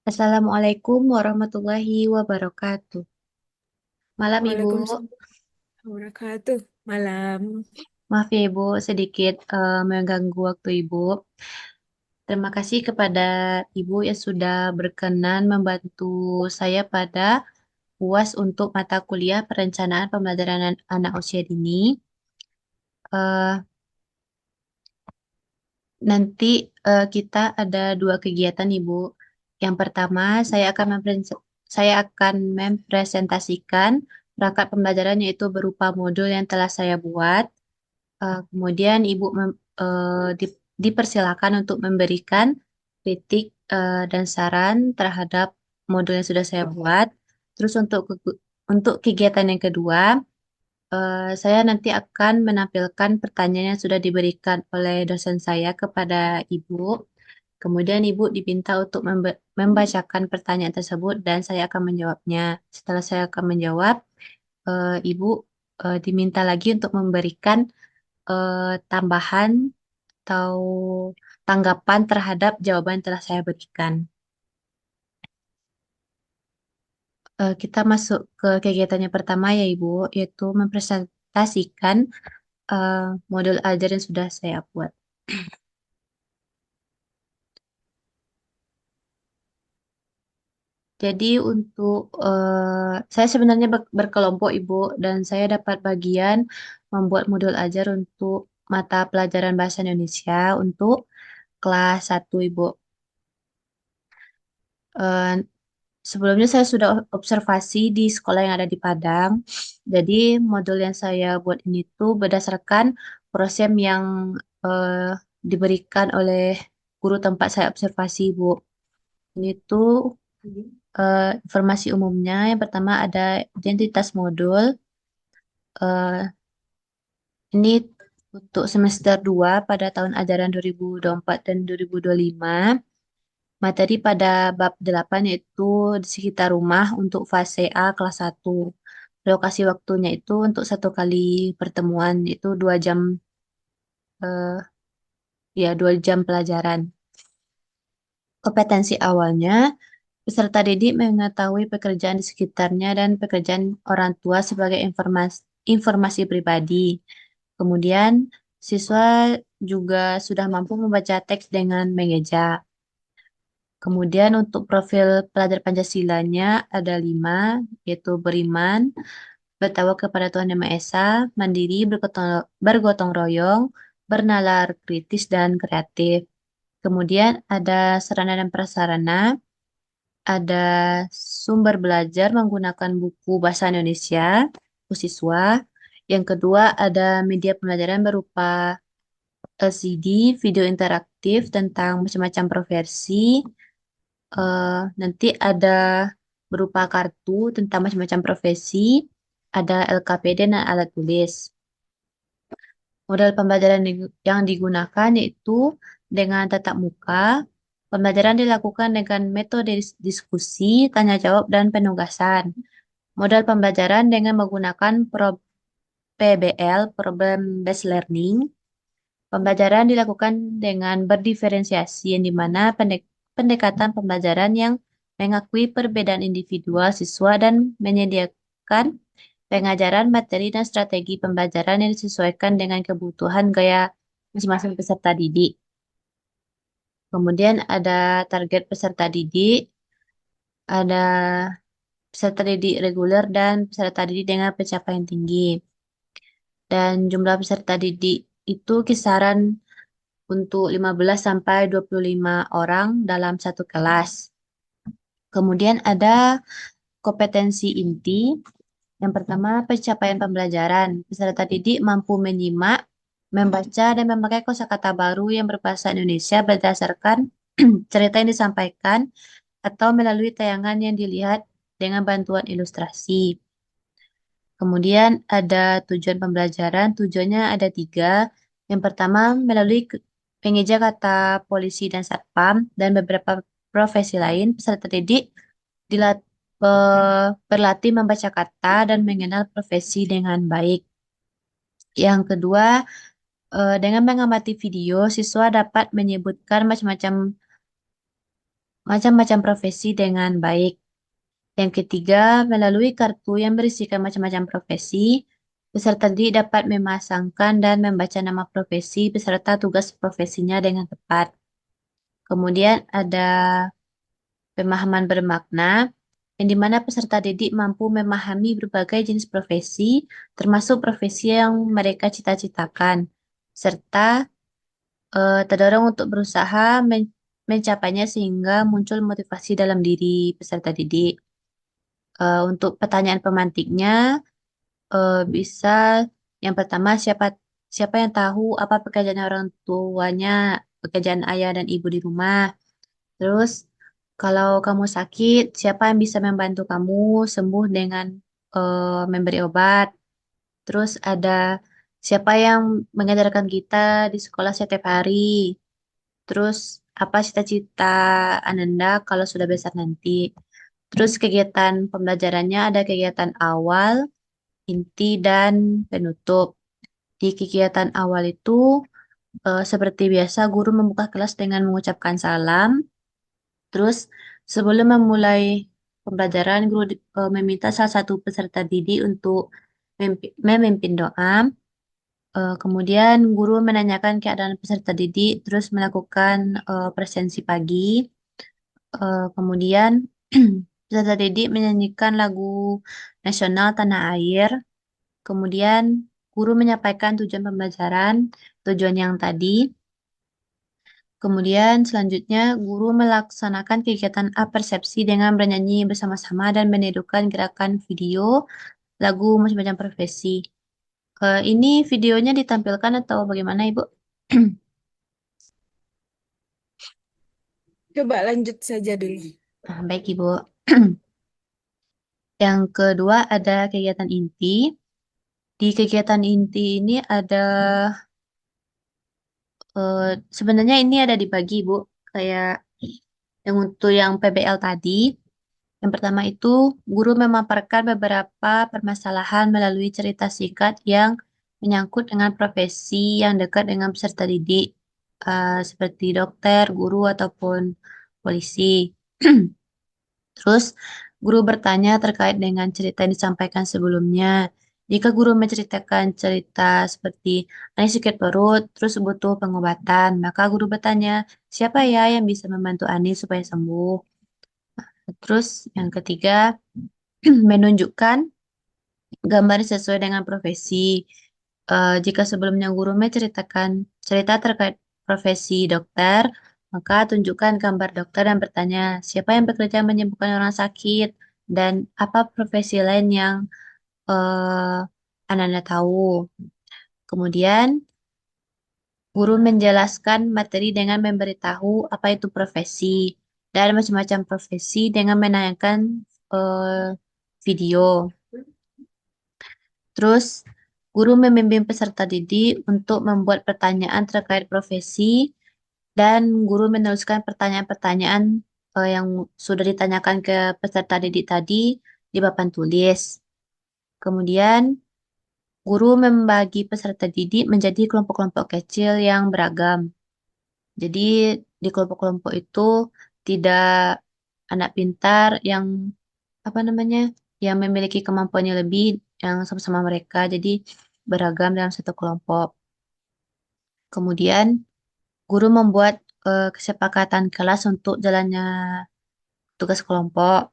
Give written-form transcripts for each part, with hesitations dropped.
Assalamualaikum warahmatullahi wabarakatuh. Malam Ibu, Waalaikumsalam warahmatullahi wabarakatuh. Malam. maaf ya Ibu sedikit mengganggu waktu Ibu. Terima kasih kepada Ibu yang sudah berkenan membantu saya pada UAS untuk mata kuliah perencanaan pembelajaran anak usia dini. Eh, Nanti kita ada dua kegiatan Ibu. Yang pertama, saya akan mempresentasikan perangkat pembelajaran yaitu berupa modul yang telah saya buat. Kemudian Ibu dipersilakan untuk memberikan kritik dan saran terhadap modul yang sudah saya buat. Terus untuk kegiatan yang kedua, saya nanti akan menampilkan pertanyaan yang sudah diberikan oleh dosen saya kepada Ibu. Kemudian Ibu diminta untuk membacakan pertanyaan tersebut dan saya akan menjawabnya. Setelah saya akan menjawab, Ibu diminta lagi untuk memberikan tambahan atau tanggapan terhadap jawaban yang telah saya berikan. Kita masuk ke kegiatannya pertama ya Ibu, yaitu mempresentasikan eh, modul ajar yang sudah saya buat. Jadi untuk saya sebenarnya berkelompok Ibu dan saya dapat bagian membuat modul ajar untuk mata pelajaran bahasa Indonesia untuk kelas 1 Ibu. Eh, Sebelumnya saya sudah observasi di sekolah yang ada di Padang. Jadi modul yang saya buat ini tuh berdasarkan proses yang eh, diberikan oleh guru tempat saya observasi, Bu. Ini tuh informasi umumnya. Yang pertama ada identitas modul. Eh, ini untuk semester 2 pada tahun ajaran 2024 dan 2025. Materi pada bab 8 yaitu di sekitar rumah untuk fase A kelas 1. Lokasi waktunya itu untuk satu kali pertemuan itu 2 jam, eh, ya 2 jam pelajaran. Kompetensi awalnya, peserta didik mengetahui pekerjaan di sekitarnya dan pekerjaan orang tua sebagai informasi pribadi. Kemudian, siswa juga sudah mampu membaca teks dengan mengeja. Kemudian untuk profil pelajar Pancasilanya ada 5, yaitu beriman, bertawak kepada Tuhan Yang Maha Esa, mandiri, bergotong royong, bernalar kritis dan kreatif. Kemudian ada sarana dan prasarana, ada sumber belajar menggunakan buku bahasa Indonesia, untuk siswa. Yang kedua ada media pembelajaran berupa LCD, video interaktif tentang macam-macam profesi. Nanti ada berupa kartu tentang macam-macam profesi, ada LKPD dan alat tulis. Model pembelajaran yang digunakan yaitu dengan tatap muka. Pembelajaran dilakukan dengan metode diskusi, tanya jawab, dan penugasan. Model pembelajaran dengan menggunakan PBL, Problem Based Learning. Pembelajaran dilakukan dengan berdiferensiasi, yang dimana pendekatan pembelajaran yang mengakui perbedaan individual siswa dan menyediakan pengajaran materi dan strategi pembelajaran yang disesuaikan dengan kebutuhan gaya masing-masing peserta didik. Kemudian ada target peserta didik, ada peserta didik reguler dan peserta didik dengan pencapaian tinggi. Dan jumlah peserta didik itu kisaran untuk 15 sampai 25 orang dalam satu kelas. Kemudian ada kompetensi inti. Yang pertama, pencapaian pembelajaran. Peserta didik mampu menyimak, membaca, dan memakai kosakata baru yang berbahasa Indonesia berdasarkan cerita yang disampaikan atau melalui tayangan yang dilihat dengan bantuan ilustrasi. Kemudian ada tujuan pembelajaran. Tujuannya ada 3. Yang pertama, melalui pengeja kata polisi dan satpam dan beberapa profesi lain, peserta didik berlatih membaca kata dan mengenal profesi dengan baik. Yang kedua, dengan mengamati video, siswa dapat menyebutkan macam-macam macam-macam profesi dengan baik. Yang ketiga, melalui kartu yang berisikan macam-macam profesi, peserta didik dapat memasangkan dan membaca nama profesi beserta tugas profesinya dengan tepat. Kemudian ada pemahaman bermakna, yang di mana peserta didik mampu memahami berbagai jenis profesi, termasuk profesi yang mereka cita-citakan, serta terdorong untuk berusaha mencapainya sehingga muncul motivasi dalam diri peserta didik. Untuk pertanyaan pemantiknya, bisa yang pertama siapa siapa yang tahu apa pekerjaan orang tuanya, pekerjaan ayah dan ibu di rumah. Terus kalau kamu sakit, siapa yang bisa membantu kamu sembuh dengan memberi obat? Terus ada siapa yang mengajarkan kita di sekolah setiap hari? Terus apa cita-cita Ananda kalau sudah besar nanti? Terus kegiatan pembelajarannya ada kegiatan awal, inti, dan penutup. Di kegiatan awal itu, seperti biasa, guru membuka kelas dengan mengucapkan salam. Terus, sebelum memulai pembelajaran, guru meminta salah satu peserta didik untuk memimpin doa. Kemudian, guru menanyakan keadaan peserta didik, terus melakukan presensi pagi. Kemudian, peserta didik menyanyikan lagu nasional Tanah Air. Kemudian guru menyampaikan tujuan pembelajaran, tujuan yang tadi. Kemudian selanjutnya guru melaksanakan kegiatan apersepsi dengan bernyanyi bersama-sama dan menirukan gerakan video lagu macam-macam profesi. Ini videonya ditampilkan atau bagaimana, Ibu? Coba lanjut saja dulu. Nah, baik, Ibu. Yang kedua ada kegiatan inti. Di kegiatan inti ini ada eh, sebenarnya ini ada dibagi, Bu. Kayak yang untuk yang PBL tadi. Yang pertama itu, guru memaparkan beberapa permasalahan melalui cerita singkat yang menyangkut dengan profesi yang dekat dengan peserta didik, seperti dokter, guru, ataupun polisi. Terus, guru bertanya terkait dengan cerita yang disampaikan sebelumnya. Jika guru menceritakan cerita seperti Ani sakit perut, terus butuh pengobatan, maka guru bertanya, siapa ya yang bisa membantu Ani supaya sembuh? Terus, yang ketiga, menunjukkan gambar sesuai dengan profesi. Jika sebelumnya guru menceritakan cerita terkait profesi dokter, maka tunjukkan gambar dokter dan bertanya siapa yang bekerja menyembuhkan orang sakit dan apa profesi lain yang uh, Anda tahu. Kemudian guru menjelaskan materi dengan memberitahu apa itu profesi dan macam-macam profesi dengan menayangkan eh, video. Terus, guru membimbing peserta didik untuk membuat pertanyaan terkait profesi dan guru menuliskan pertanyaan-pertanyaan yang sudah ditanyakan ke peserta didik tadi di papan tulis. Kemudian, guru membagi peserta didik menjadi kelompok-kelompok kecil yang beragam. Jadi, di kelompok-kelompok itu tidak anak pintar yang apa namanya, yang memiliki kemampuannya lebih yang sama-sama mereka. Jadi, beragam dalam satu kelompok. Kemudian, guru membuat kesepakatan kelas untuk jalannya tugas kelompok.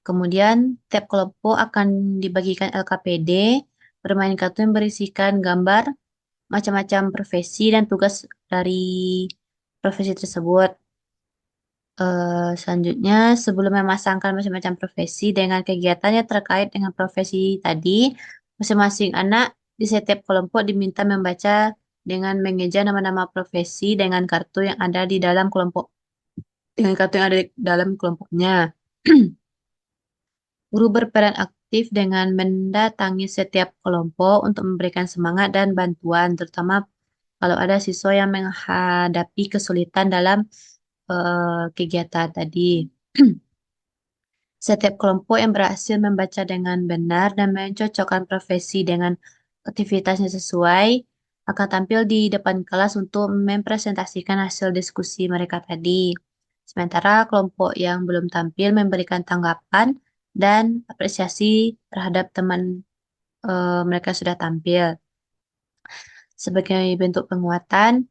Kemudian, tiap kelompok akan dibagikan LKPD, bermain kartu yang berisikan gambar macam-macam profesi dan tugas dari profesi tersebut. Selanjutnya, sebelum memasangkan macam-macam profesi dengan kegiatannya terkait dengan profesi tadi, masing-masing anak di setiap kelompok diminta membaca dengan mengeja nama-nama profesi dengan kartu yang ada di dalam kelompok, dengan kartu yang ada di dalam kelompoknya. Guru berperan aktif dengan mendatangi setiap kelompok untuk memberikan semangat dan bantuan, terutama kalau ada siswa yang menghadapi kesulitan dalam kegiatan tadi. Setiap kelompok yang berhasil membaca dengan benar dan mencocokkan profesi dengan aktivitasnya sesuai akan tampil di depan kelas untuk mempresentasikan hasil diskusi mereka tadi. Sementara kelompok yang belum tampil memberikan tanggapan dan apresiasi terhadap teman mereka sudah tampil. Sebagai bentuk penguatan,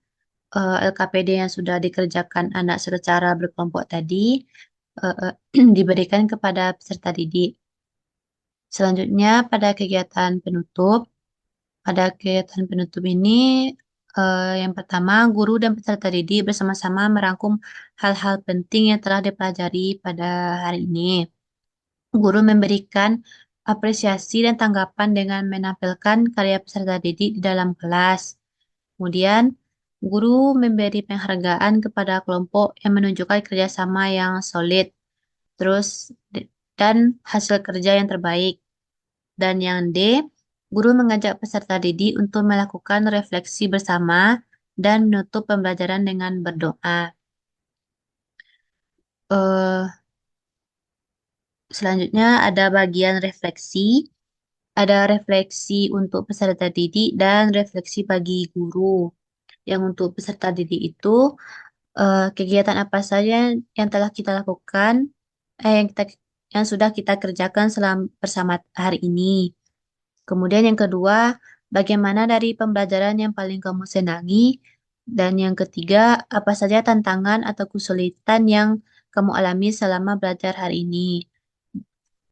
LKPD yang sudah dikerjakan anak secara berkelompok tadi diberikan kepada peserta didik. Selanjutnya, pada kegiatan penutup ini, yang pertama, guru dan peserta didik bersama-sama merangkum hal-hal penting yang telah dipelajari pada hari ini. Guru memberikan apresiasi dan tanggapan dengan menampilkan karya peserta didik di dalam kelas. Kemudian, guru memberi penghargaan kepada kelompok yang menunjukkan kerjasama yang solid, terus dan hasil kerja yang terbaik. Dan yang D, guru mengajak peserta didik untuk melakukan refleksi bersama dan menutup pembelajaran dengan berdoa. Eh, Selanjutnya ada bagian refleksi. Ada refleksi untuk peserta didik dan refleksi bagi guru. Yang untuk peserta didik itu, kegiatan apa saja yang telah kita lakukan, yang sudah kita kerjakan selama bersama hari ini. Kemudian yang kedua, bagaimana dari pembelajaran yang paling kamu senangi? Dan yang ketiga, apa saja tantangan atau kesulitan yang kamu alami selama belajar hari ini?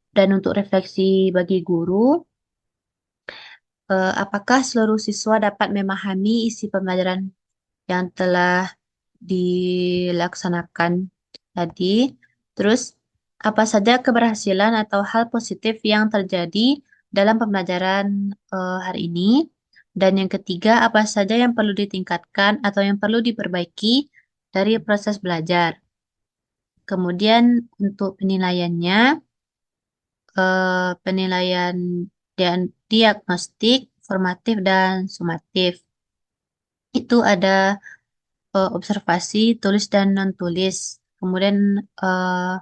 Dan untuk refleksi bagi guru, apakah seluruh siswa dapat memahami isi pembelajaran yang telah dilaksanakan tadi? Terus, apa saja keberhasilan atau hal positif yang terjadi dalam pembelajaran hari ini? Dan yang ketiga, apa saja yang perlu ditingkatkan atau yang perlu diperbaiki dari proses belajar? Kemudian untuk penilaiannya, penilaian diagnostik, formatif, dan sumatif. Itu ada observasi, tulis, dan non-tulis. Kemudian eh,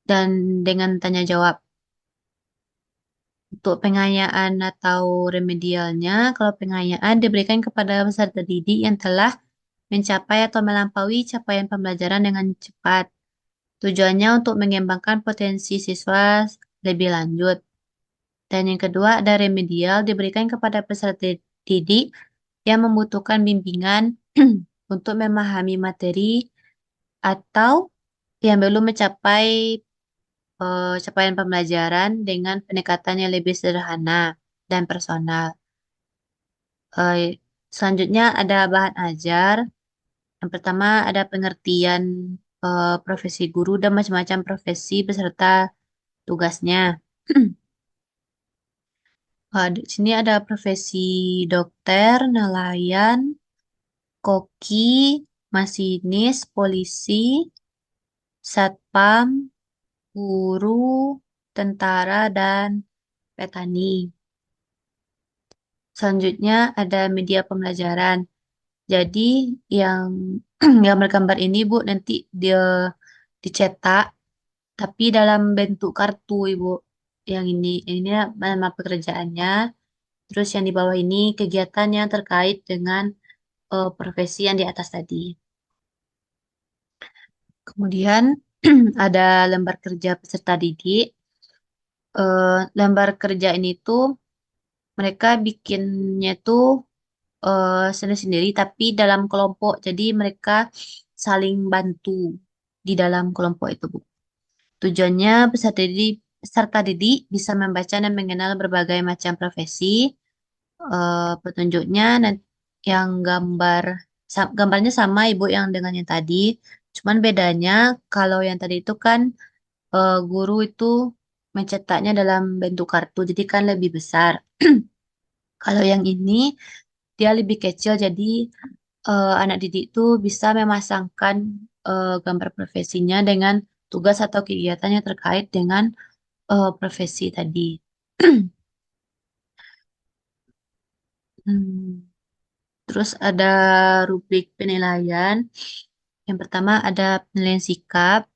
dan dengan tanya jawab. Untuk pengayaan atau remedialnya, kalau pengayaan diberikan kepada peserta didik yang telah mencapai atau melampaui capaian pembelajaran dengan cepat. Tujuannya untuk mengembangkan potensi siswa lebih lanjut. Dan yang kedua, ada remedial diberikan kepada peserta didik yang membutuhkan bimbingan untuk memahami materi atau yang belum mencapai capaian pembelajaran dengan pendekatan yang lebih sederhana dan personal. Eh, Selanjutnya ada bahan ajar. Yang pertama ada pengertian profesi guru dan macam-macam profesi beserta tugasnya. Di sini ada profesi dokter, nelayan, koki, masinis, polisi, satpam, guru, tentara, dan petani. Selanjutnya ada media pembelajaran. Jadi yang gambar-gambar ini Bu nanti dia dicetak tapi dalam bentuk kartu Ibu. Yang ini nama pekerjaannya. Terus yang di bawah ini kegiatannya terkait dengan profesi yang di atas tadi. Kemudian ada lembar kerja peserta didik. Lembar kerja ini tuh mereka bikinnya tuh sendiri-sendiri tapi dalam kelompok. Jadi mereka saling bantu di dalam kelompok itu, Bu. Tujuannya peserta didik bisa membaca dan mengenal berbagai macam profesi. Petunjuknya yang gambarnya sama Ibu yang dengan yang tadi. Cuman bedanya kalau yang tadi itu kan guru itu mencetaknya dalam bentuk kartu, jadi kan lebih besar. Kalau yang ini dia lebih kecil, jadi anak didik itu bisa memasangkan gambar profesinya dengan tugas atau kegiatan yang terkait dengan profesi tadi. Hmm. Terus ada rubrik penilaian. Yang pertama ada penilaian sikap,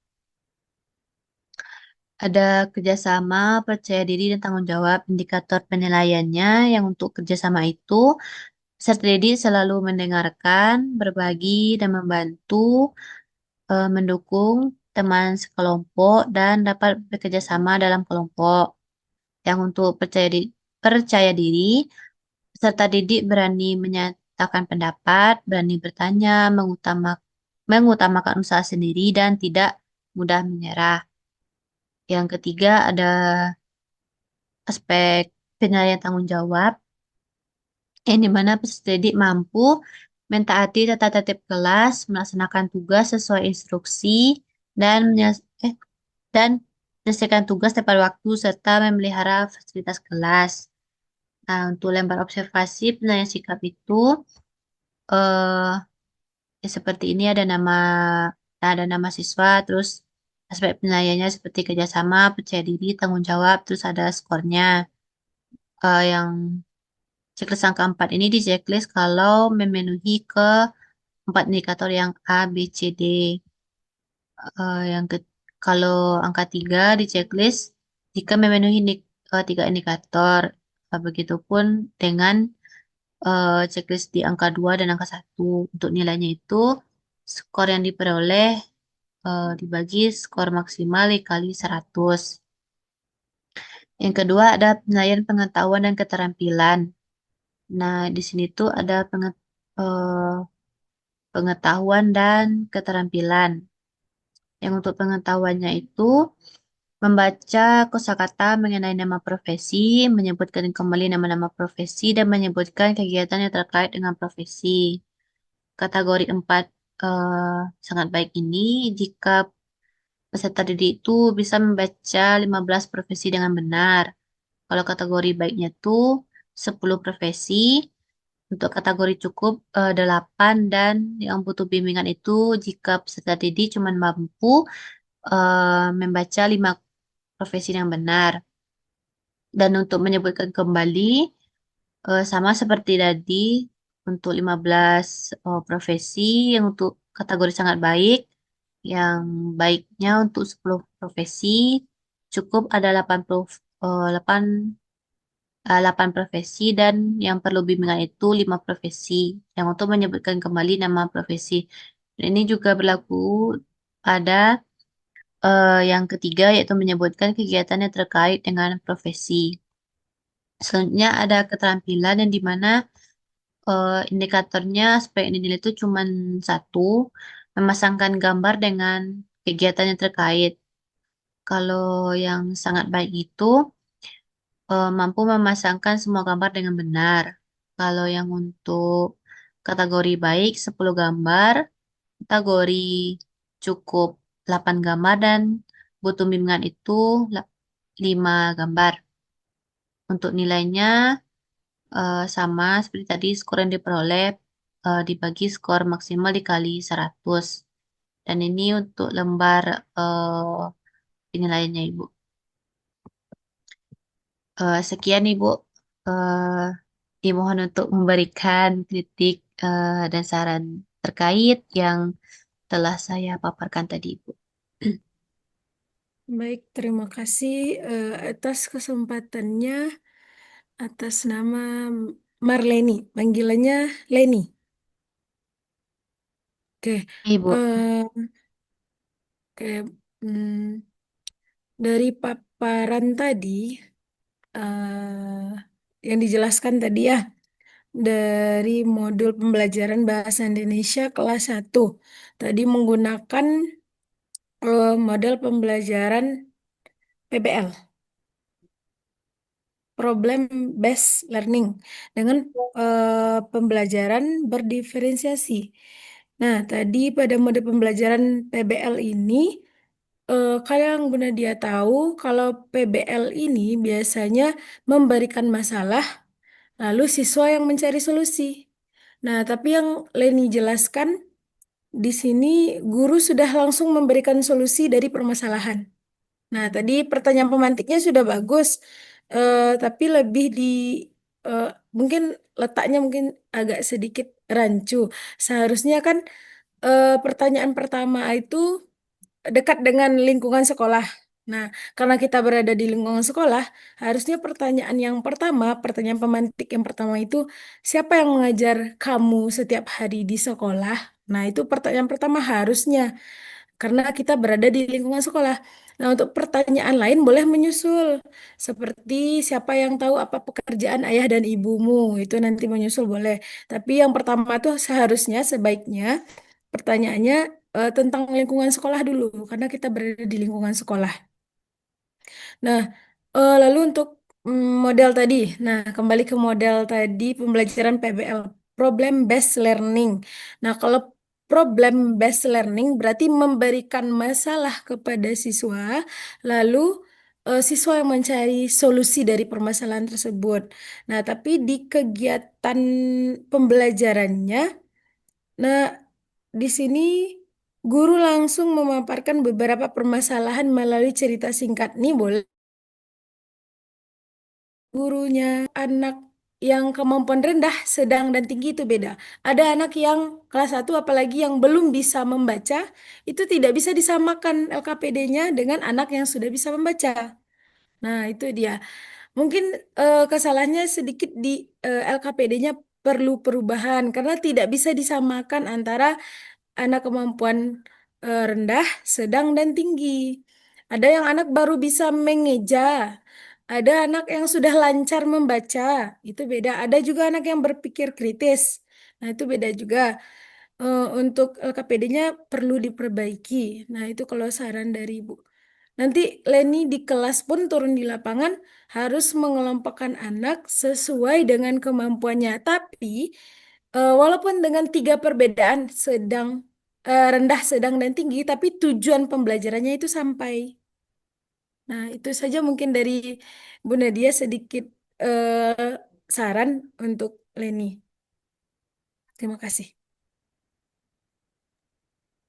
ada kerjasama, percaya diri, dan tanggung jawab. Indikator penilaiannya yang untuk kerjasama itu, peserta didik selalu mendengarkan, berbagi, dan membantu. mendukung teman sekelompok dan dapat bekerja sama dalam kelompok. Yang untuk percaya diri, peserta didik berani menyatakan pendapat, berani bertanya, mengutamakan usaha sendiri dan tidak mudah menyerah. Yang ketiga ada aspek penilaian tanggung jawab, yang dimana peserta didik mampu mentaati tata tertib kelas, melaksanakan tugas sesuai instruksi, dan dan menyelesaikan tugas tepat waktu serta memelihara fasilitas kelas. Nah, untuk lembar observasi penilaian sikap itu eh ya seperti ini ada nama siswa, terus aspek penilaiannya seperti kerjasama, percaya diri, tanggung jawab, terus ada skornya. Yang checklist angka 4 ini di checklist kalau memenuhi ke empat indikator yang A, B, C, D. Yang kalau angka 3 di checklist jika memenuhi tiga indikator. Begitupun dengan checklist di angka 2 dan angka 1. Untuk nilainya itu skor yang diperoleh dibagi skor maksimal dikali 100. Yang kedua ada penilaian pengetahuan dan keterampilan. Nah, di sini tuh ada pengetahuan dan keterampilan. Yang untuk pengetahuannya itu membaca kosakata mengenai nama profesi, menyebutkan kembali nama-nama profesi, dan menyebutkan kegiatan yang terkait dengan profesi. Kategori 4 sangat baik ini jika peserta didik itu bisa membaca 15 profesi dengan benar. Kalau kategori baiknya tuh 10 profesi, untuk kategori cukup 8, dan yang butuh bimbingan itu jika peserta didik cuma mampu membaca 5 profesi yang benar. Dan untuk menyebutkan kembali, sama seperti tadi, untuk 15 profesi, yang untuk kategori sangat baik, yang baiknya untuk 10 profesi, cukup ada 8 profesi, dan yang perlu bimbingan itu 5 profesi, yang untuk menyebutkan kembali nama profesi. Dan ini juga berlaku pada yang ketiga, yaitu menyebutkan kegiatan yang terkait dengan profesi. Selanjutnya ada keterampilan yang dimana indikatornya supaya ini dinilai itu cuma satu, memasangkan gambar dengan kegiatan yang terkait. Kalau yang sangat baik itu mampu memasangkan semua gambar dengan benar. Kalau yang untuk kategori baik 10 gambar, kategori cukup 8 gambar, dan butuh bimbingan itu 5 gambar. Untuk nilainya sama seperti tadi, skor yang diperoleh dibagi skor maksimal dikali 100. Dan ini untuk lembar penilaiannya, Ibu. Sekian, Ibu. Eh, Dimohon untuk memberikan kritik dan saran terkait yang telah saya paparkan tadi, Ibu. Baik, terima kasih atas kesempatannya, atas nama Marleni, panggilannya Leni. Oke, Ibu. eh, oke, hmm, dari paparan tadi, yang dijelaskan tadi ya, dari modul pembelajaran Bahasa Indonesia kelas 1. Tadi menggunakan model pembelajaran PBL, Problem Based Learning, dengan pembelajaran berdiferensiasi. Nah, tadi pada mode pembelajaran PBL ini, kalau yang benar dia tahu, kalau PBL ini biasanya memberikan masalah, lalu siswa yang mencari solusi. Nah, tapi yang Leni jelaskan, di sini guru sudah langsung memberikan solusi dari permasalahan. Nah, tadi pertanyaan pemantiknya sudah bagus, tapi lebih di eh, mungkin letaknya mungkin agak sedikit rancu. Seharusnya kan pertanyaan pertama itu dekat dengan lingkungan sekolah. Nah, karena kita berada di lingkungan sekolah, harusnya pertanyaan yang pertama, pertanyaan pemantik yang pertama itu, siapa yang mengajar kamu setiap hari di sekolah? Nah, itu pertanyaan pertama harusnya. karena kita berada di lingkungan sekolah. Nah, untuk pertanyaan lain boleh menyusul, seperti siapa yang tahu apa pekerjaan ayah dan ibumu, itu nanti menyusul boleh. Tapi yang pertama tuh seharusnya, sebaiknya pertanyaannya tentang lingkungan sekolah dulu, karena kita berada di lingkungan sekolah. Nah, lalu untuk model tadi, nah kembali ke model tadi pembelajaran PBL, problem based learning. Nah, kalau problem based learning berarti memberikan masalah kepada siswa, lalu siswa yang mencari solusi dari permasalahan tersebut. Nah, tapi di kegiatan pembelajarannya, nah di sini guru langsung memaparkan beberapa permasalahan melalui cerita singkat. Nih boleh gurunya anak yang kemampuan rendah, sedang, dan tinggi itu beda. Ada anak yang kelas satu apalagi yang belum bisa membaca, itu tidak bisa disamakan LKPD-nya dengan anak yang sudah bisa membaca. Nah, itu dia. Mungkin kesalahannya sedikit di LKPD-nya perlu perubahan karena tidak bisa disamakan antara anak kemampuan rendah, sedang, dan tinggi. Ada yang anak baru bisa mengeja, ada anak yang sudah lancar membaca, itu beda. Ada juga anak yang berpikir kritis, nah itu beda juga. Untuk LKPD-nya perlu diperbaiki. Nah itu kalau saran dari Ibu. Nanti Leni di kelas pun turun di lapangan harus mengelompokkan anak sesuai dengan kemampuannya. Tapi walaupun dengan tiga perbedaan sedang, rendah, sedang, dan tinggi, tapi tujuan pembelajarannya itu sampai. Nah, itu saja mungkin dari Bu Nadia sedikit saran untuk Leni. Terima kasih.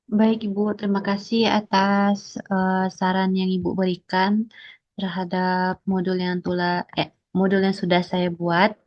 Baik, Ibu. Terima kasih atas saran yang Ibu berikan terhadap modul yang sudah saya buat.